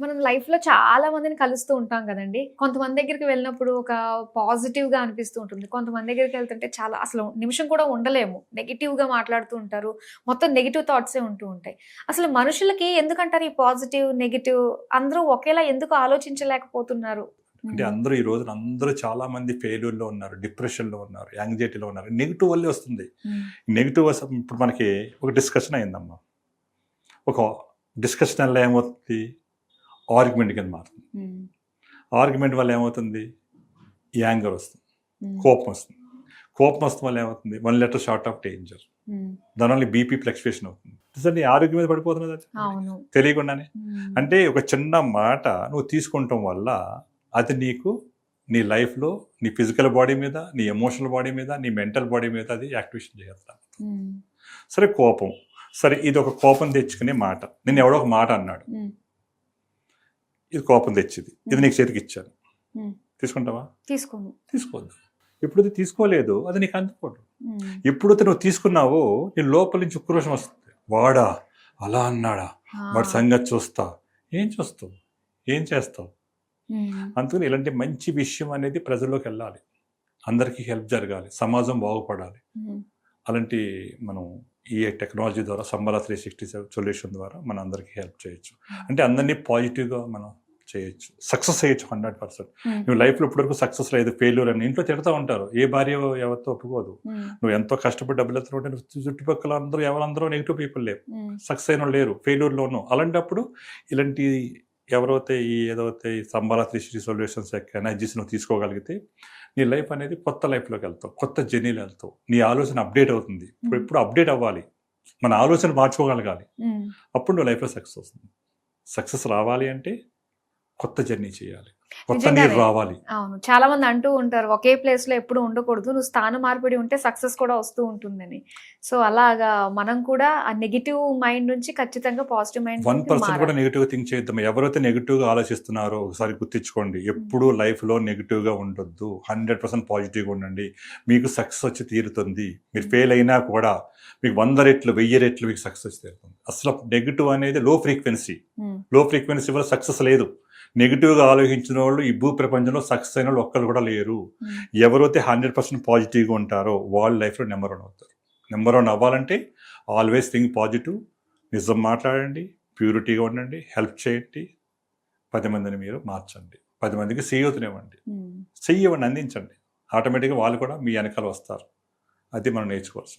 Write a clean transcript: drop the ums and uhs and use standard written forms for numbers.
మనం లైఫ్‌లో చాలా మందిని కలుస్తూ ఉంటాం గదండీ! కొంతమంది దగ్గరికి వెళ్ళినప్పుడు ఒక పాజిటివ్‌గా అనిపిస్తూ ఉంటుంది. కొంతమంది దగ్గరికెళ్తుంటే చాలా అసలు నిమిషం కూడా ఉండలేము. నెగెటివ్‌గా మాట్లాడుతూ ఉంటారు. మొత్తం నెగెటివ్ థాట్సే ఉంటూ ఉంటాయి. అసలు మనుషులకి ఎందుకంటారు ఈ పాజిటివ్, నెగెటివ్ అందరూ ఒకేలా ఎందుకు ఆలోచించలేకపోతున్నారు? అంటే హ్మ్. అందరూ ఈ రోజున అందరూ చాలా మంది ఫెయిల్యూర్‌లో ఉన్నారు. డిప్రెషన్‌లో ఉన్నారు. యాంగ్జైటీలో ఉన్నారు. నెగెటివ్ వల్లే వస్తుంది. హ్మ్. నెగెటివ్ ఇప్పుడు మనకి ఒక డిస్కషన్ అయిందమ్మా. ఒక డిస్కషన్ వల్ల ఏమవుతుంది? ఆర్గ్యుమెంట్ కింద మారుతుంది. హ్మ్. ఆర్గ్యుమెంట్ వల్ల ఏమవుతుంది? యాంగర్ వస్తుంది. హ్మ్. కోపం వస్తుంది. కోపం వస్తుంది వల్ల ఏమవుతుంది? 1 లెటర్ షార్ట్ ఆఫ్ డేంజర్. హ్మ్. దానివల్ల బీపీ ఫ్లక్చుయేషన్ అవుతుంది. నిజంగా నీ ఆరోగ్యం మీద పడిపోతున్నదా చెప్పండి. అవును. తెలియకుండానే. హ్మ్. అంటే ఒక చిన్న మాట నువ్వు తీసుకుంటం వల్ల అది నీకు నీ లైఫ్‌లో నీ ఫిజికల్ బాడీ మీద, నీ ఎమోషనల్ బాడీ మీద, నీ మెంటల్ బాడీ మీద అది యాక్టివేషన్ చేస్తా. హ్మ్. సరే కోపం. సరే ఇదొక కోపం తెచ్చుకునే మాట. నిన్నెవడో ఒక మాట అన్నాడు. హ్మ్. ఇది కోపం తెచ్చింది. ఇది హ్మ్. నీకు చేతికిచ్చాను. హ్మ్. తీసుకుంటావా? తీసుకోను. తీసుకోవద్దు. ఎప్పుడైతే తీసుకోలేదు అది నీకు అందుకోదు. హ్మ్. ఎప్పుడైతే నువ్వు తీసుకున్నావో నీ లోపల నుంచి ఉక్రోషం వస్తుంది. వాడా అలా అన్నాడా? వాడి ఆ! సంగతి చూస్తా. ఏం చూస్తావు? ఏం చేస్తావు? హ్మ్. అందుకని ఇలాంటి మంచి విషయం అనేది ప్రజల్లోకి వెళ్ళాలి. అందరికీ హెల్ప్ జరగాలి. సమాజం బాగుపడాలి. హ్మ్. అలాంటి మనం ఈ టెక్నాలజీ ద్వారా సంబర 360 సొల్యూషన్ ద్వారా మనం అందరికీ హెల్ప్ చేయొచ్చు. హ్మ్. అంటే అందరినీ పాజిటివ్‌గా మనం చేయొచ్చు. సక్సెస్ అయ్యొచ్చు 100%. హ్మ్. నువ్వు లైఫ్‌లో ఇప్పటివరకు సక్సెస్ లేదు, ఫెయిల్యూర్ అని ఇంట్లో తిడతా ఉంటారు. ఏ భార్య ఎవరితో ఒప్పుకోదు. హ్మ్. నువ్వు ఎంతో కష్టపడి డబ్బులెత్తుకుంటే నువ్వు చుట్టుపక్కల ఎవరందరూ నెగెటివ్ పీపుల్ లేరు. హ్మ్. సక్సెస్ అయినోళ్ళు లేరు. ఫెయిల్యూర్‌లో ఉన్నావు. అలాంటప్పుడు ఇలాంటి ఎవరైతే ఏదైతే ఈ సంబర 360 సొల్యూషన్స్ యొక్క ఎనర్జీస్ నువ్వు తీసుకోగలిగితే నీ లైఫ్ అనేది కొత్త లైఫ్‌లోకి వెళ్తావు. కొత్త జర్నీలో వెళ్తావు. నీ ఆలోచన అప్‌డేట్ అవుతుంది. హ్మ్. ఎప్పుడు అప్‌డేట్ అవ్వాలి. మన ఆలోచన మార్చుకోగలగాలి. హ్మ్. అప్పుడు నువ్వు లైఫ్‌లో సక్సెస్ వస్తుంది. సక్సెస్ రావాలి అంటే కొత్త జర్నీ చేయాలి. కొత్త నీరు నిజంగానే. రావాలి. అవును. చాలా మంది అంటూ ఉంటారు. ఒకే ప్లేస్‌లో ఎప్పుడు ఉండకూడదు. నువ్వు స్థాన మార్పిడి ఉంటే సక్సెస్ కూడా వస్తూ ఉంటుందని. సో, అలాగా మనం కూడా ఆ నెగెటివ్ మైండ్ నుంచి ఖచ్చితంగా పాజిటివ్ మైండ్‌కి 1% కూడా మారాలి. నెగెటివ్‌గా థింక్ చేయొద్దమ్మా. ఎవరైతే నెగెటివ్‌గా ఆలోచిస్తున్నారో ఒకసారి గుర్తుంచుకోండి. హ్మ్. ఎప్పుడూ లైఫ్‌లో నెగెటివ్‌గా ఉండొద్దు. 100% పాజిటివ్‌గా ఉండండి. మీకు సక్సెస్ వచ్చి తీరుతుంది. మీరు హ్మ్. ఫెయిల్ అయినా కూడా మీకు 100 రెట్లు, 1000 రెట్లు మీకు సక్సెస్ వచ్చి తీరుతుంది. అసలు నెగెటివ్ అనేది లో ఫ్రీక్వెన్సీ. హ్మ్. లో ఫ్రీక్వెన్సీ వల్ల సక్సెస్ లేదు. నెగెటివ్‌గా ఆలోచించిన వాళ్ళు ఈ భూ ప్రపంచంలో సక్సెస్ అయిన వాళ్ళు ఒక్కళ్ళు కూడా లేరు. హ్మ్. ఎవరైతే 100% పాజిటివ్‌గా ఉంటారో వాళ్ళు లైఫ్‌లో నంబర్ 1 అవుతారు. నంబర్ 1 అవ్వాలంటే ఆల్వేస్ థింక్ పాజిటివ్. నిజం మాట్లాడండి. ప్యూరిటీగా ఉండండి. హెల్ప్ చేయండి. 10 మందిని మీరు మార్చండి. 10 మందికి చేయూతనివ్వండి. హ్మ్. చెయ్యి ఇవ్వండి, అందించండి. ఆటోమేటిక్‌గా వాళ్ళు కూడా మీ వెనకాల వస్తారు. అది మనం నేర్చుకోవాల్సింది.